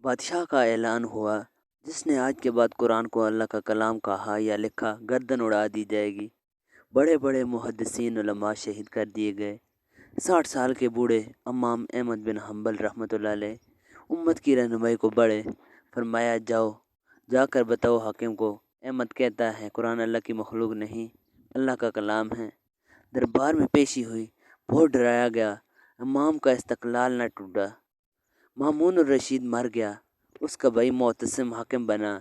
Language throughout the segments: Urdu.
بادشاہ کا اعلان ہوا، جس نے آج کے بعد قرآن کو اللہ کا کلام کہا یا لکھا گردن اڑا دی جائے گی۔ بڑے بڑے محدثین علماء شہید کر دیے گئے۔ 60 سال کے بوڑھے امام احمد بن حنبل رحمۃ اللہ علیہ امت کی رہنمائی کو بڑھے، فرمایا جا کر بتاؤ حاکم کو، احمد کہتا ہے قرآن اللہ کی مخلوق نہیں، اللہ کا کلام ہے۔ دربار میں پیشی ہوئی، بہت ڈرایا گیا، امام کا استقلال نہ ٹوٹا۔ مامون الرشید مر گیا، اس کا بھائی معتصم حاکم بنا۔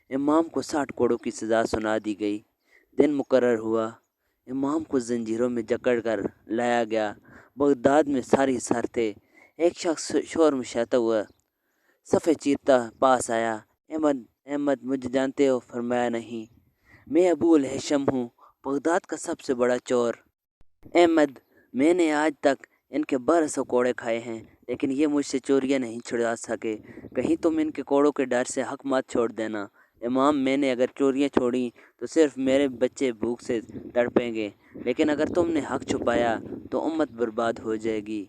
امام کو 60 کوڑوں کی سزا سنا دی گئی۔ دن مقرر ہوا، امام کو زنجیروں میں جکڑ کر لایا گیا۔ بغداد میں ساری سر تھے۔ ایک شخص شور مچاتا ہوا صفے چیرتا پاس آیا۔ احمد مجھے جانتے ہو؟ فرمایا نہیں، میں ابو الہیثم ہوں، بغداد کا سب سے بڑا چور۔ احمد، میں نے آج تک ان کے 1200 کوڑے کھائے ہیں، لیکن یہ مجھ سے چوریاں نہیں چھڑا سکے، کہیں تم ان کے کوڑوں کے ڈر سے حق مت چھوڑ دینا۔ امام، میں نے اگر چوریاں چھوڑیں تو صرف میرے بچے بھوک سے تڑپیں گے، لیکن اگر تم نے حق چھپایا تو امت برباد ہو جائے گی۔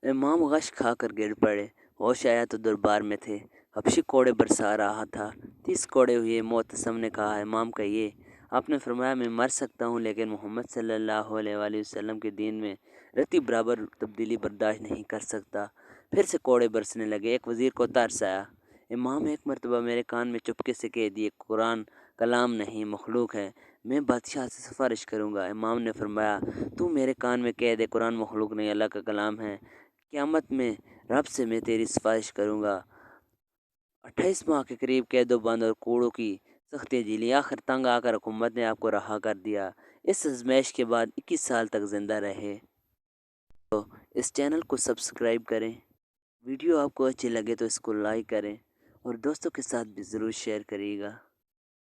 امام غش کھا کر گر پڑے، ہوش آیا تو دربار میں تھے، حبشی کوڑے برسا رہا تھا۔ 30 کوڑے ہوئے۔ معتصم نے کہا، امام کہیے۔ آپ نے فرمایا، میں مر سکتا ہوں لیکن محمد صلی اللہ علیہ وآلہ وسلم کے دین میں رتی برابر تبدیلی برداشت نہیں کر سکتا۔ پھر سے کوڑے برسنے لگے۔ ایک وزیر کو ترس آیا، امام ایک مرتبہ میرے کان میں چپکے سے کہہ دیے قرآن کلام نہیں مخلوق ہے، میں بادشاہ سے سفارش کروں گا۔ امام نے فرمایا، تو میرے کان میں کہہ دے قرآن مخلوق نہیں اللہ کا کلام ہے، قیامت میں رب سے میں تیری سفارش کروں گا۔ 28 ماہ کے قریب قید و بند اور کوڑوں کی سختیاں جھیلی، آخر تنگ آ کر حکومت نے آپ کو رہا کر دیا۔ اس آزمائش کے بعد 21 سال تک زندہ رہے۔ تو اس چینل کو سبسکرائب کریں، ویڈیو آپ کو اچھی لگے تو اس کو لائک کریں اور دوستوں کے ساتھ بھی ضرور شیئر کریے گا۔